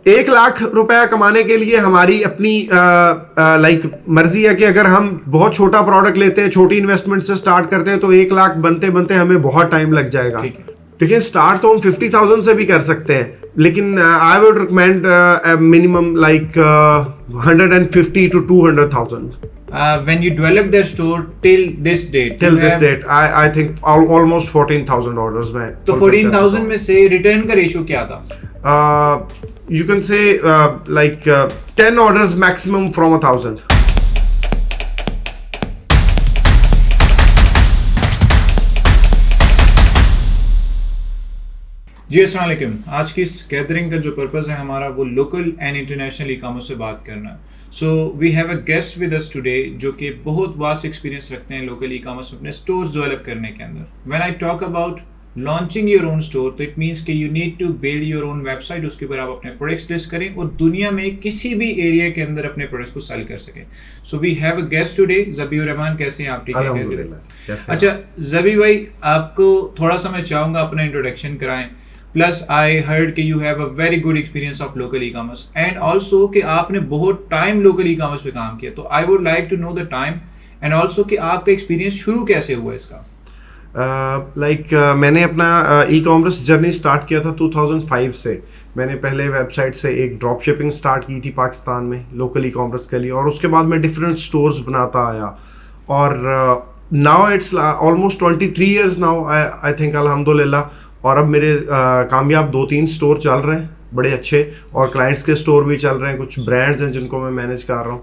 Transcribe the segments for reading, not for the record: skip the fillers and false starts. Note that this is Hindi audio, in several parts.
1,00,000 रुपया कमाने के लिए हमारी अपनी मर्जी है कि अगर हम बहुत छोटा प्रोडक्ट लेते हैं, छोटी इन्वेस्टमेंट से स्टार्ट करते हैं, तो 1,00,000 बनते बनते हमें बहुत टाइम लग जाएगा। देखिए स्टार्ट तो हम 50,000 से भी कर सकते हैं, लेकिन आई would recommend minimum like 150 to 200,000. When you develop their store till this date, I think almost 14,000 orders में। तो 14,000 में से रिटर्न का रेशियो क्या था? You can say 10 orders maximum from 1,000. जी अस्सलाम वालेकुम। आज की इस गैदरिंग का जो पर्पस है हमारा वो local and international E commerce से बात करना है। So we have a guest with us today जो कि बहुत वास्ट एक्सपीरियंस रखते हैं लोकल ई कॉमर्स में अपने स्टोर्स डेवलप करने के अंदर। When I talk about launching your own store, तो इट मीन्स कि you need to build your own website, उसके ऊपर आप अपने प्रोडक्ट्स लिस्ट करें और दुनिया में किसी भी एरिया के अंदर अपने प्रोडक्ट्स को सेल कर सकें। So we have a guest today, Zabiur Rahman. कैसे हैं आप? ठीक है। अच्छा ज़बी भाई, आपको थोड़ा सा मैं चाहूँगा अपना इंट्रोडक्शन कराएं। प्लस आई हर्ड कि you have a very good experience of local e commerce and also कि आपने बहुत टाइम लोकल ई कॉमर्स पे काम किया, तो I would like to know the time and also कि आपका एक्सपीरियंस शुरू कैसे हुआ इसका। मैंने अपना ई कॉमर्स जर्नी स्टार्ट किया था 2005 से। मैंने पहले वेबसाइट से एक ड्रॉप शिपिंग स्टार्ट की थी पाकिस्तान में लोकल ई कॉमर्स के लिए, और उसके बाद मैं डिफरेंट स्टोर्स बनाता आया, और now it's almost 23 years now I think, अल्हम्दुलिल्लाह। और अब मेरे कामयाब 2-3 स्टोर चल रहे हैं बड़े अच्छे, और क्लाइंट्स के स्टोर भी चल रहे हैं, कुछ ब्रांड्स हैं जिनको मैं मैनेज कर रहा हूँ।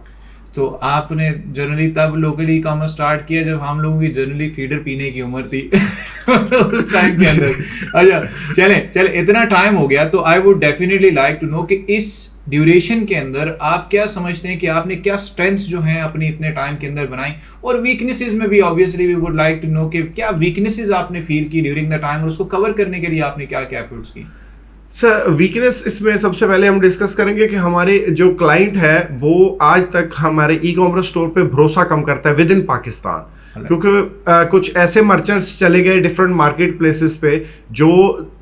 तो आपने जनरली तब लोकल ई कॉमर्स स्टार्ट किया जब हम लोगों की जनरली फीडर पीने की उम्र थी उस टाइम के अंदर। अच्छा चले इतना टाइम हो गया, तो I would definitely like to know कि इस ड्यूरेशन के अंदर आप क्या समझते हैं कि आपने क्या स्ट्रेंथ्स जो हैं अपनी इतने टाइम के अंदर बनाई, और वीकनेसेस में भी obviously we would like to know कि क्या वीकनेसेस आपने फील की ड्यूरिंग द टाइम और उसको कवर करने के लिए आपने क्या क्या एफर्ट्स की। सर वीकनेस इसमें सबसे पहले हम डिस्कस करेंगे कि हमारे जो क्लाइंट है वो आज तक हमारे ई कॉमर्स स्टोर पे भरोसा कम करता है विद इन पाकिस्तान, क्योंकि कुछ ऐसे मर्चेंट्स चले गए डिफरेंट मार्केट प्लेसेस पे जो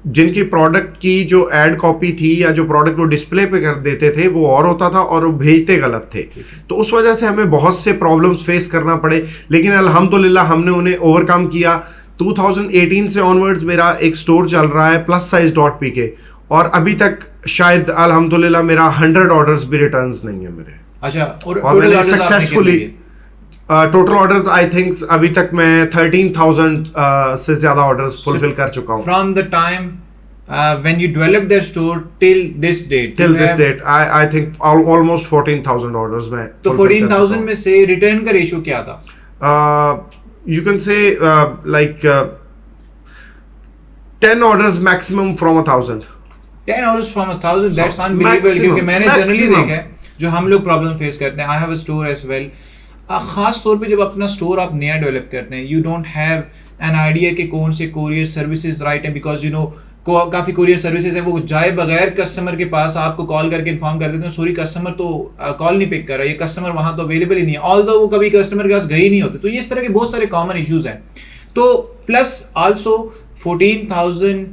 जिनकी प्रोडक्ट की जो एड कॉपी थी या जो प्रोडक्ट वो डिस्प्ले पे कर देते थे वो और होता था और वो भेजते गलत थे। तो उस वजह से हमें बहुत से प्रॉब्लम्स फेस करना पड़े, लेकिन अल्हम्दुलिल्लाह हमने उन्हें ओवरकम किया। 2018 से ऑनवर्ड्स मेरा एक स्टोर चल रहा है plussize.pk, और अभी तक शायद अल्हम्दुलिल्लाह मेरा 100 ऑर्डर्स भी रिटर्न्स नहीं है मेरे। अच्छा, और मैंने successfully total orders I think अभी तक मैं 13,000 से ज्यादा ऑर्डर्स फुलफिल कर चुका हूँ। From the time when you developed their store till this date I think almost 14,000 orders में। तो 14,000 में से रिटर्न का रेशियो क्या था? You can say 10 orders maximum from 1,000. 10 orders from 1,000, that's unbelievable। क्योंकि मैंने जनरली देखा है जो हम लोग प्रॉब्लम फेस करते हैं, I have a store as well. खास तौर पे जब अपना स्टोर आप नया डेवलप करते हैं, you don't have an idea कि कौन से कोरियर सर्विसेज राइट है, बिकॉज यू नो काफ़ी कोरियर सर्विसेज हैं वो जाए बगैर कस्टमर के पास आपको कॉल करके इन्फॉर्म कर देते हैं, सॉरी कस्टमर तो कॉल नहीं पिक कर रहा, ये कस्टमर वहाँ तो अवेलेबल ही नहीं है, ऑल्दो वो कभी कस्टमर के पास गए ही नहीं होते। तो इस तरह के बहुत सारे कॉमन इश्यूज़ हैं। तो प्लस आल्सो 14,000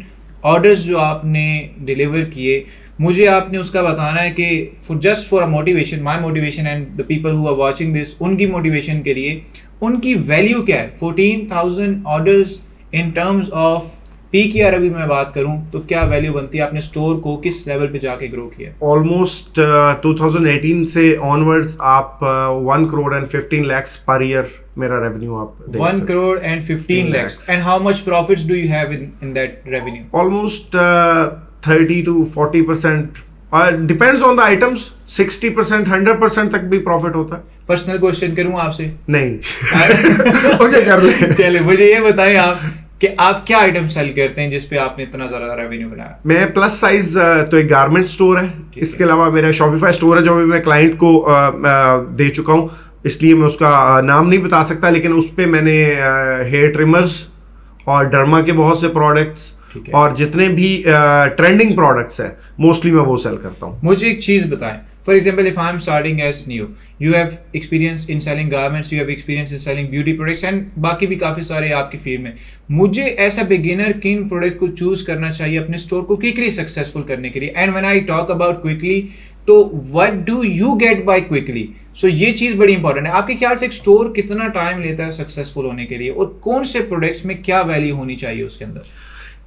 ऑर्डर्स जो आपने डिलीवर किए, मुझे आपने उसका बताना है कि just for a motivation, my motivation and the people who are watching this, उनकी मोटिवेशन के लिए उनकी वैल्यू क्या है। 14,000 orders in terms of peak year अभी मैं बात करूं तो क्या वैल्यू बनती है? आपने स्टोर को किस लेवल पे जाके ग्रो किया? ऑलमोस्ट 2018 से ऑनवर्ड्स आप 1 crore and 15 lakhs per year मेरा रेवेन्यू आप 1 crore and 15 lakhs। And how much profits do you have in that revenue? Almost 30 to 40%, depends on the items. 60%, 100% तक भी प्रॉफिट होता है। पर्सनल क्वेश्चन करूं आपसे? नहीं ओके कर ले। चलिए मुझे ये बताएं आप कि आप क्या आइटम सेल करते हैं जिस पे आपने इतना ज़्यादा रेवेन्यू बनाया? मैं प्लस साइज तो एक गारमेंट स्टोर है, इसके अलावा मेरा शॉपिफाई स्टोर है जो भी मैं क्लाइंट को दे चुका हूँ, इसलिए मैं उसका नाम नहीं बता सकता, लेकिन उस पर मैंने हेयर ट्रिमर्स और डर्मा के बहुत से प्रोडक्ट्स ठीक है। और जितने भी ट्रेंडिंग प्रोडक्ट्स हैं मोस्टली मैं वो सेल करता हूँ। मुझे एक चीज़ बताएं, for example if I am starting as new, you have experience in selling garments, you have experience in selling beauty products and बाकी भी काफ़ी सारे आपकी फील्ड में, मुझे ऐसा बिगिनर किन प्रोडक्ट को चूज करना चाहिए अपने स्टोर को क्विकली सक्सेसफुल करने के लिए? And when I talk about quickly, तो what do you get by quickly? So ये चीज़ बड़ी इंपॉर्टेंट है। आपके ख्याल से एक स्टोर कितना टाइम लेता है सक्सेसफुल होने के लिए, और कौन से प्रोडक्ट्स में क्या वैल्यू होनी चाहिए उसके अंदर?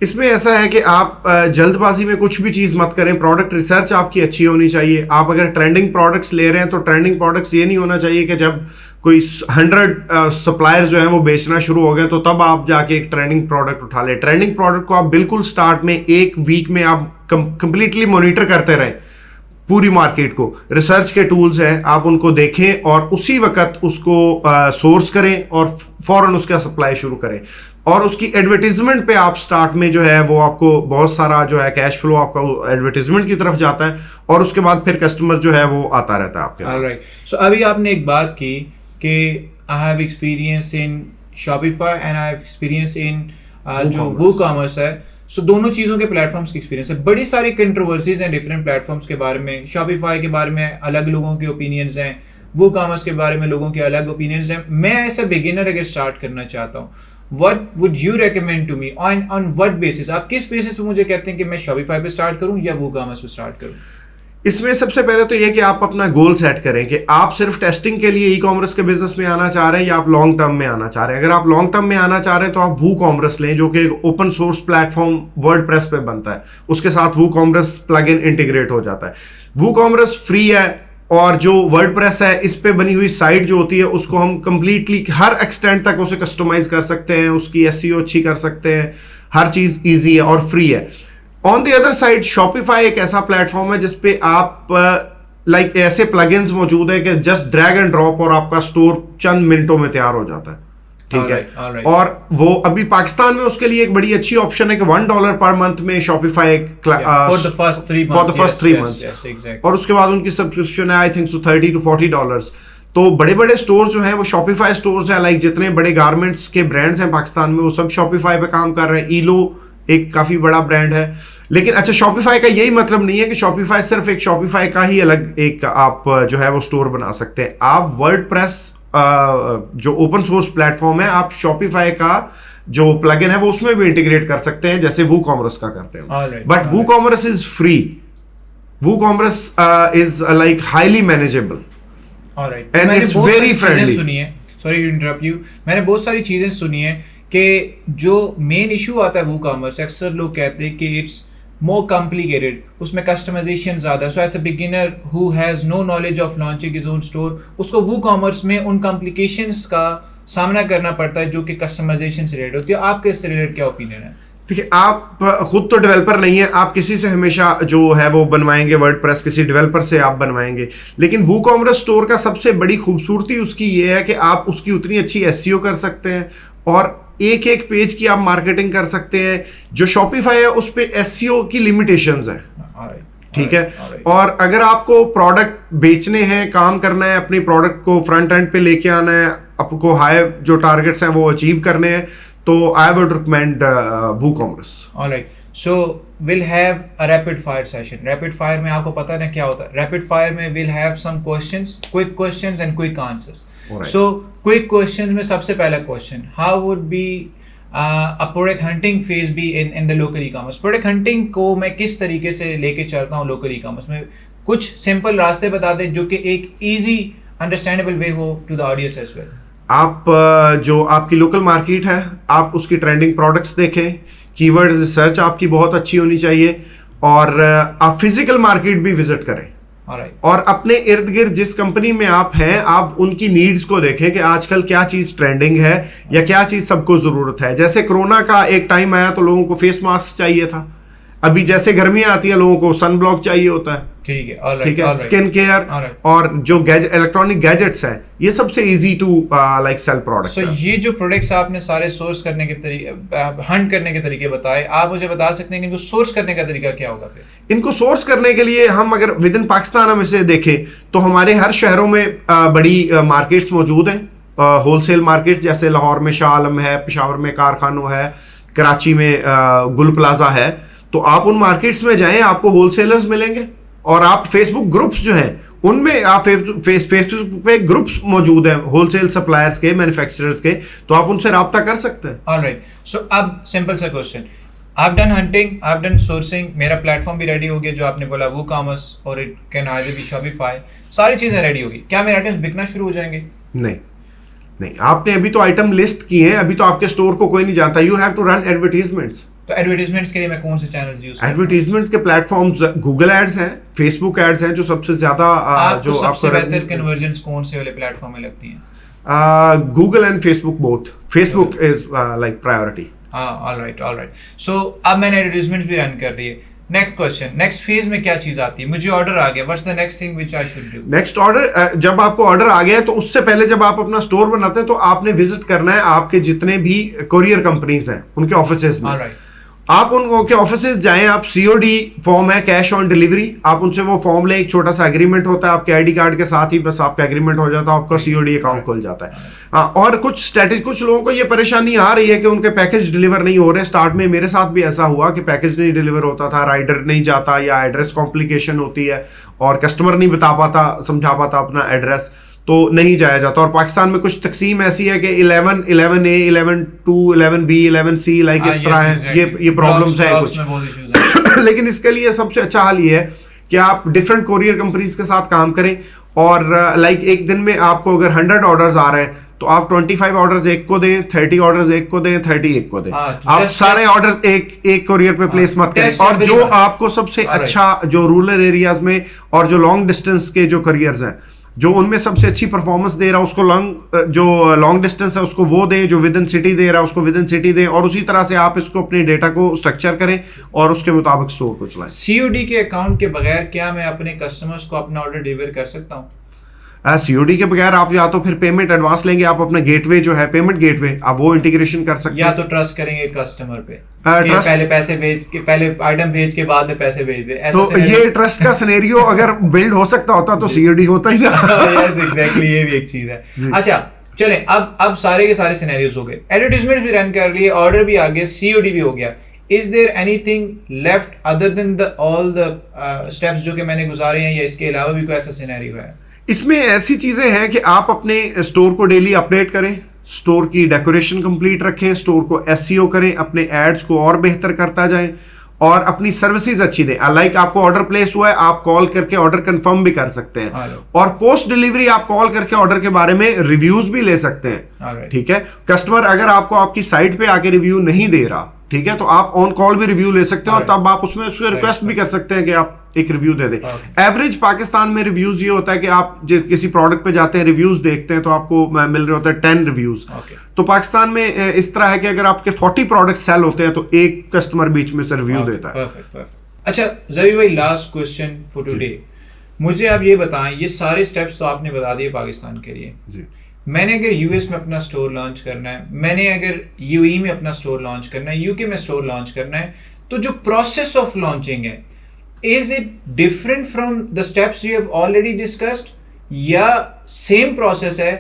इसमें ऐसा है कि आप जल्दबाजी में कुछ भी चीज़ मत करें। प्रोडक्ट रिसर्च आपकी अच्छी होनी चाहिए। आप अगर ट्रेंडिंग प्रोडक्ट्स ले रहे हैं तो ट्रेंडिंग प्रोडक्ट्स ये नहीं होना चाहिए कि जब कोई 100 सप्लायर जो है वो बेचना शुरू हो गए तो तब आप जाके एक ट्रेंडिंग प्रोडक्ट उठा लें। ट्रेंडिंग प्रोडक्ट को आप बिल्कुल स्टार्ट में एक वीक में आप कंप्लीटली मॉनिटर करते रहें पूरी मार्केट को। रिसर्च के टूल्स हैं, आप उनको देखें और उसी वक्त उसको सोर्स करें और फौरन उसका सप्लाई शुरू करें। और उसकी एडवर्टीजमेंट पे आप स्टार्ट में जो है वो आपको बहुत सारा जो है कैश फ्लो आपका एडवर्टीजमेंट की तरफ जाता है और उसके बाद फिर कस्टमर जो है वो आता रहता है आपके पास। ऑलराइट, सो अभी आपने एक बात की कि I have experience in Shopify and I have experience इन जो वूकॉमर्स है। सो दोनों चीज़ों के प्लेटफॉर्म्स की एक्सपीरियंस है। बड़ी सारी कंट्रोवर्सीज हैं डिफरेंट प्लेटफॉर्म्स के बारे में। शॉपिफाई के बारे में अलग लोगों के ओपिनियंस हैं, वूकॉमर्स के बारे में लोगों के अलग ओपिनियंस हैं। मैं ऐसा बिगिनर अगर स्टार्ट करना चाहता हूँ, what would you recommend to me on what basis? आप किस बेसिस पे मुझे कहते हैं कि मैं शॉपिफाई पे स्टार्ट करूं या वूकॉमर्स पे स्टार्ट करूं? इसमें सबसे पहले तो ये कि आप अपना गोल सेट करें कि आप सिर्फ टेस्टिंग के लिए ई कॉमर्स के बिजनेस में आना चाह रहे हैं या आप लॉन्ग टर्म में आना चाह रहे हैं। अगर आप लॉन्ग टर्म में आना चाह रहे हैं तो आप वूकॉमर्स लें, जो कि ओपन सोर्स प्लेटफॉर्म वर्डप्रेस पे बनता है, उसके साथ वूकॉमर्स प्लगइन इंटीग्रेट हो जाता है। वूकॉमर्स फ्री है और जो वर्डप्रेस है इस पे बनी हुई साइट जो होती है उसको हम कंप्लीटली हर एक्सटेंट तक उसे कस्टमाइज कर सकते हैं, उसकी एसईओ अच्छी कर सकते हैं, हर चीज़ ईजी है और फ्री है। On the other side Shopify एक ऐसा प्लेटफॉर्म है जिसपे आप लाइक ऐसे प्लगइन्स मौजूद है कि जस्ट ड्रैग एंड ड्रॉप और आपका स्टोर चंद मिनटों में तैयार हो जाता है। ठीक है, और वो अभी पाकिस्तान में उसके लिए एक बड़ी अच्छी ऑप्शन है कि $1 पर मंथ में Shopify for the first 3 months, और उसके बाद उनकी सब्सक्रिप्शन है आई थिंक सो $30 to $40। तो बड़े बड़े स्टोर जो हैं वो शॉपिफाई स्टोर्स हैं। लाइक जितने बड़े गारमेंट्स के ब्रांड्स हैं पाकिस्तान में वो सब शॉपिफाई पे काम कर रहे हैं। ईलो एक काफ़ी बड़ा ब्रांड है। लेकिन अच्छा, शॉपिफाई का यही मतलब नहीं है कि शॉपिफाई सिर्फ एक शॉपिफाई का ही अलग एक आप जो है वो स्टोर बना सकते हैं। आप वर्डप्रेस जो ओपन सोर्स प्लेटफॉर्म है, आप शॉपिफाई का जो प्लगइन है वो उसमें भी इंटीग्रेट कर सकते हैं जैसे वूकॉमर्स का करते हैं। But WooCommerce is free, WooCommerce is like highly manageable and it's very friendly. सुनिए, सॉरी टू इंटरप्ट यू, मैंने बहुत सारी चीजें सुनी है कि जो मेन इशू आता है वूकॉमर्स, अक्सर लोग कहते हैं कि इट्स more complicated, उसमें customization ज़्यादा। So as a beginner who has no knowledge of launching his own store, उसको WooCommerce में उन complications का सामना करना पड़ता है जो कि customization से related होती है। आपके इससे related क्या ओपिनियन है? देखिए, आप खुद तो डेवलपर नहीं है, आप किसी से हमेशा जो है वो बनवाएंगे, वर्डप्रेस किसी डेवलपर से आप बनवाएंगे। लेकिन वूकॉमर्स स्टोर का सबसे बड़ी खूबसूरती उसकी ये है कि आप उसकी उतनी अच्छी एसईओ कर सकते हैं और एक एक पेज की आप मार्केटिंग कर सकते हैं। जो शॉपिफाई है उस पे एसईओ की लिमिटेशंस हैं। ठीक है, और अगर आपको प्रोडक्ट बेचने हैं, काम करना है, अपनी प्रोडक्ट को फ्रंट एंड पे लेके आना है, आपको हाई जो टारगेट्स हैं वो अचीव करने हैं, तो I would recommend WooCommerce. Alright, so will have a rapid fire session. Rapid fire में आपको पता है ना क्या होता है? रैपिड फायर में will have some questions, quick questions and quick answers. So quick questions में सबसे पहला question, how would be a product hunting phase be in the local e commerce? Product hunting को मैं किस तरीके से लेके चलता हूँ लोकल ई कॉमर्स में? कुछ सिंपल रास्ते बता दें जो कि एक ईजी अंडरस्टैंडेबल वे हो to the audience as well. आप जो आपकी लोकल मार्केट है, आप उसकी ट्रेंडिंग प्रोडक्ट्स देखें, कीवर्ड रिसर्च आपकी बहुत अच्छी होनी चाहिए और आप फिजिकल मार्केट भी विजिट करें। और अपने इर्द गिर्द जिस कंपनी में आप हैं, आप उनकी नीड्स को देखें कि आजकल क्या चीज़ ट्रेंडिंग है या क्या चीज़ सबको ज़रूरत है। जैसे कोरोना का एक टाइम आया तो लोगों को फेस मास्क चाहिए था, अभी जैसे गर्मियाँ आती हैं लोगों को सन ब्लॉक चाहिए होता है। ठीक है, ठीक है, स्किन केयर और जो इलेक्ट्रॉनिक गैजेट्स हैं, ये सबसे easy to like sell products. ये जो प्रोडक्ट्स आपने सारे सोर्स करने के तरीके, हंट करने के तरीके बताए, आप मुझे बता सकते हैं कि इनको सोर्स करने का तरीका क्या होगा? फिर इनको सोर्स करने के लिए हम अगर विद इन पाकिस्तान हम इसे देखें तो हमारे हर शहरों में बड़ी मार्केट्स मौजूद हैं, होलसेल मार्केट, जैसे लाहौर में शाह आलम है, पेशावर में कारखानों है, कराची में गुल प्लाजा है, तो आप उन मार्केट्स में जाएं, आपको होलसेलर्स मिलेंगे। और आप फेसबुक ग्रुप्स जो हैं उनमें आप फेसबुक पे ग्रुप्स मौजूद हैं होलसेल सप्लायर्स के, मैन्युफैक्चरर्स के, तो आप उनसे रब्ता कर सकते हैं। ऑलराइट, सो अब सिंपल सा question, I've done hunting, I've done sourcing, मेरा प्लेटफॉर्म भी रेडी हो गया जो आपने बोला WooCommerce, और it can either be Shopify, सारी चीज़ें रेडी होगी, क्या मेरे आइटम्स बिकना शुरू हो जाएंगे? नहीं, आपने अभी तो आइटम लिस्ट किए हैं, अभी तो आपके स्टोर को कोई नहीं जानता। You have to run advertisements. तो एडवर्टीजमेंट्स के लिए मैं कौन से चैनल्स यूज करूं? एडवर्टीजमेंट्स के प्लेटफॉर्म्स गूगल एड्स हैं, फेसबुक एड्स हैं, जो सबसे ज्यादा जो सबसे बेहतर कन्वर्जन्स कौन से वाले प्लेटफॉर्म में लगती हैं? Google and Facebook both. Facebook is like priority. Alright. So अब मैंने एडवर्टाइजमेंट्स भी रन कर दी है। नेक्स्ट क्वेश्चन, नेक्स्ट फेज में क्या चीज आती है? मुझे ऑर्डर आ गया, what's the next thing which I should do? Next order, जब आपको ऑर्डर आ गया तो उससे पहले जब आप अपना स्टोर बनाते हैं तो आपने विजिट करना है आपके जितने भी कोरियर कंपनीज हैं उनके ऑफिसेज में। आप उनके ऑफिसेज जाएं, आप COD फॉर्म है, कैश ऑन डिलीवरी, आप उनसे वो फॉर्म लें, एक छोटा सा एग्रीमेंट होता है आपके ID कार्ड के साथ ही, बस आपका एग्रीमेंट हो जाता है, आपका COD अकाउंट खुल जाता है। और कुछ लोगों को ये परेशानी आ रही है कि उनके पैकेज डिलीवर नहीं हो रहे। स्टार्ट में मेरे साथ भी ऐसा हुआ कि पैकेज नहीं डिलीवर होता था, राइडर नहीं जाता, या एड्रेस कॉम्प्लिकेशन होती है और कस्टमर नहीं समझा पाता अपना एड्रेस, तो नहीं जाया जाता। और पाकिस्तान में कुछ तकसीम ऐसी है कि 11A, 11B, 11C लाइक इस तरह है, ये प्रॉब्लम्स है कुछ। लेकिन इसके लिए सबसे अच्छा हाल ये है कि आप डिफरेंट कोरियर कंपनीज के साथ काम करें, और लाइक एक दिन में आपको अगर 100 ऑर्डर्स आ रहे हैं तो आप 25 ऑर्डर्स एक को दें, 30 ऑर्डर्स एक को दें, 30 एक को दें। आप सारे ऑर्डर्स एक कोरियर पे प्लेस मत करें। और जो आपको सबसे अच्छा, जो रूरल एरियाज में और जो लॉन्ग डिस्टेंस के जो कोरियर्स हैं, जो उनमें सबसे अच्छी परफॉर्मेंस दे रहा है उसको लॉन्ग डिस्टेंस है उसको वो दें, जो विद इन सिटी दे रहा है उसको विद इन सिटी दें, और उसी तरह से आप इसको अपने डेटा को स्ट्रक्चर करें और उसके मुताबिक स्टोर को चलाएं। COD के अकाउंट के बगैर क्या मैं अपने कस्टमर्स को अपना ऑर्डर डिलीवर कर सकता हूँ? COD के बगैर आप या तो फिर पेमेंट एडवांस लेंगे, आप अपना गेटवे जो है पेमेंट गेटवे, आप वो इंटीग्रेशन कर सकते हैं, या तो ट्रस्ट करेंगे कस्टमर पे कि पहले पैसे भेज के, पहले आइटम भेज के बाद में पैसे भेज दे, ऐसा तो ये ट्रस्ट का सिनेरियो अगर बिल्ड हो सकता होता तो COD होता ही ना। यस एग्जैक्टली, ये भी एक चीज है। अच्छा चलें, अब सारे के सारे सिनेरियोज हो गए, एडवर्टाइजमेंट भी रन कर लिए, ऑर्डर भी आ गया, COD भी हो गया। Is there anything left other than all the steps जो कि मैंने गुजारे हैं, या इसके अलावा भी कोई ऐसा सिनेरियो है? इसमें ऐसी चीजें हैं कि आप अपने स्टोर को डेली अपडेट करें, स्टोर की डेकोरेशन कंप्लीट रखें, स्टोर को SEO करें, अपने एड्स को और बेहतर करता जाएं, और अपनी सर्विसेज अच्छी दें। लाइक आपको ऑर्डर प्लेस हुआ है, आप कॉल करके ऑर्डर कंफर्म भी कर सकते हैं, और पोस्ट डिलीवरी आप कॉल करके ऑर्डर के बारे में रिव्यूज भी ले सकते हैं। ठीक है, कस्टमर अगर आपको आपकी साइट पे आके रिव्यू नहीं दे रहा, ठीक है, तो आप ऑन कॉल भी रिव्यू ले सकते हैं, और तब आप उसमें रिक्वेस्ट भी कर सकते हैं कि आप एक रिव्यू दे दें। एवरेज पाकिस्तान में रिव्यूज ये होता है कि आप किसी प्रोडक्ट पे जाते हैं, रिव्यूज देखते हैं, तो आपको मिल रहे होते हैं 10 रिव्यूज। तो पाकिस्तान में इस तरह है कि अगर आपके 40 प्रोडक्ट सेल होते हैं तो एक कस्टमर बीच में से रिव्यू देता है। अच्छा ज़बीह भाई, लास्ट क्वेश्चन फॉर टुडे, मुझे आप ये बताएं, ये सारे स्टेप्स तो आपने बता दिए पाकिस्तान के लिए जी। मैंने अगर US में अपना स्टोर लॉन्च करना है, मैंने अगर UAE में अपना स्टोर लॉन्च करना है, UK में स्टोर लॉन्च करना है, तो जो प्रोसेस ऑफ लॉन्चिंग है, is it different from the steps you have already discussed, या सेम प्रोसेस है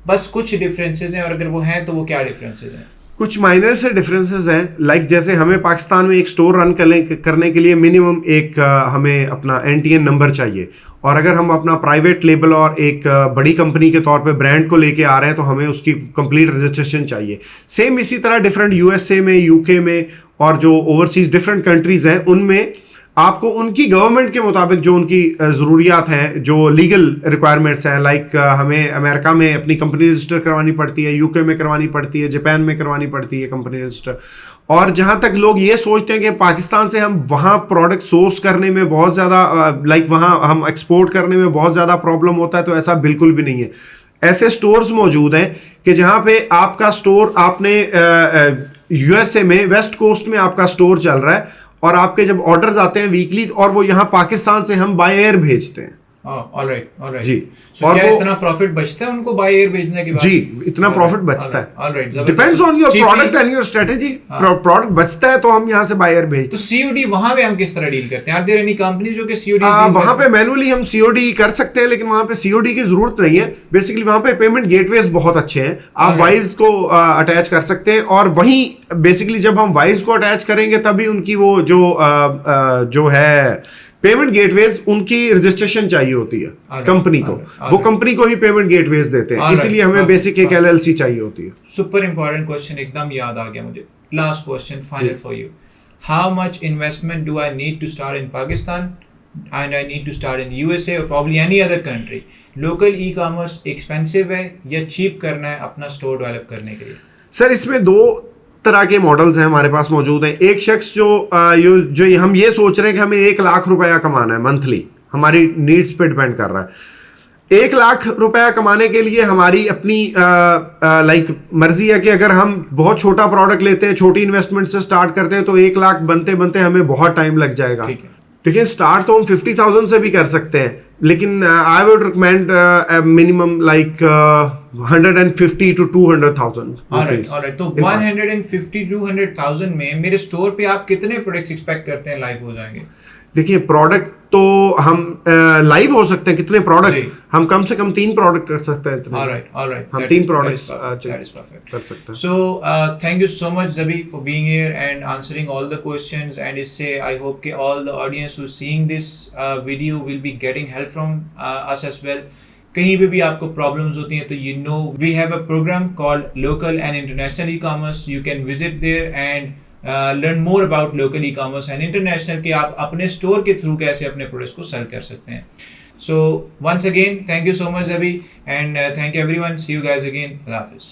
बस कुछ डिफरेंसेस हैं, और अगर वो हैं तो वो क्या डिफरेंसेस हैं? कुछ माइनर से डिफरेंसेस हैं। लाइक जैसे हमें पाकिस्तान में एक स्टोर रन करने के लिए मिनिमम एक हमें अपना NTN नंबर चाहिए, और अगर हम अपना प्राइवेट लेबल और एक बड़ी कंपनी के तौर पे ब्रांड को लेके आ रहे हैं तो हमें उसकी कंप्लीट रजिस्ट्रेशन चाहिए। सेम इसी तरह डिफरेंट USA में, UK में, और जो ओवरसीज डिफरेंट कंट्रीज हैं उनमें आपको उनकी गवर्नमेंट के मुताबिक जो उनकी ज़रूरियात हैं, जो लीगल रिक्वायरमेंट्स हैं, लाइक हमें अमेरिका में अपनी कंपनी रजिस्टर करवानी पड़ती है, UK में करवानी पड़ती है, जापान में करवानी पड़ती है कंपनी रजिस्टर। और जहाँ तक लोग ये सोचते हैं कि पाकिस्तान से हम वहाँ प्रोडक्ट सोर्स करने में बहुत ज़्यादा लाइक वहाँ हम एक्सपोर्ट करने में बहुत ज़्यादा प्रॉब्लम होता है, तो ऐसा बिल्कुल भी नहीं है। ऐसे स्टोर्स मौजूद हैं कि जहाँ पे आपका स्टोर, आपने USA में वेस्ट कोस्ट में आपका स्टोर चल रहा है, और आपके जब ऑर्डर्स आते हैं वीकली, और वो यहाँ पाकिस्तान से हम बाय एयर भेजते हैं, ऑलराइट जी। सो और क्या वो इतना प्रॉफिट बचता है उनको बाय एयर भेजने के बाद? जी, इतना प्रॉफिट बचता है। Alright, depends on your product and your strategy. Product बचता है तो हम यहाँ से बायर भेजते तो हैं। सीओडी वहां पे हम किस तरह डील करते हैं? आर देयर एनी कंपनी जो कि सीओडी वहां पे मैनुअली हम सीओडी कर सकते हैं, लेकिन वहां पे सीओडी की जरूरत नहीं है। बेसिकली वहां पे पेमेंट गेटवेज बहुत अच्छे हैं, आप वाइज को अटैच कर सकते हैं, और वहीं बेसिकली जब हम वाइज को अटैच करेंगे तभी उनकी वो जो है पेमेंट गेटवेज, उनकी रजिस्ट्रेशन चाहिए होती है कंपनी को। वो कंपनी को ही पेमेंट गेटवेज देते हैं, इसीलिए हमें बेसिक एक एलएलसी चाहिए होती है। सुपर इंपॉर्टेंट क्वेश्चन एकदम याद आ गया मुझे। Last question final for you, how much investment do I need to start in Pakistan and I need to start in USA or probably any other country? Local e commerce expensive है या चीप करना है अपना स्टोर डेवलप करने के लिए? सर इसमें दो तरह के मॉडल्स हैं हमारे पास मौजूद हैं। एक शख्स जो हम ये सोच रहे हैं कि हमें 1 लाख रुपया कमाना है मंथली, हमारी नीड्स पे डिपेंड कर रहा है। 1 लाख रुपया कमाने के लिए हमारी अपनी मर्जी है कि अगर हम बहुत छोटा प्रोडक्ट लेते हैं, छोटी इन्वेस्टमेंट से स्टार्ट करते हैं, तो 1 लाख बनते बनते हमें बहुत टाइम लग जाएगा। देखिए स्टार्ट तो हम 50,000 से भी कर सकते हैं, लेकिन आई would recommend minimum like 150 to 200,000। Alright, तो 150 to 200,000 में मेरे स्टोर पे आप कितने प्रोडक्ट्स एक्सपेक्ट करते हैं लाइव हो जाएंगे? देखिए प्रोडक्ट तो हम लाइव हो सकते हैं, कितने प्रोडक्ट हम कम से कम 3 प्रोडक्ट कर सकते हैं इतने। ऑलराइट, हम 3 प्रोडक्ट्स कर सकते हैं। So thank you so much Zabi for being here and answering all the questions, and इससे आई होप कि all the audience who seeing this video will be getting help from us as well. कहीं पे भी आपको प्रॉब्लम्स होती हैं तो you know we have a program called local and international e commerce. You can visit there and learn more about local e-commerce and international कि आप अपने स्टोर के थ्रू कैसे अपने प्रोडक्ट्स को सेल कर सकते हैं। So once again thank you so much Zabi and thank you everyone, see you guys again, Allah Hafiz।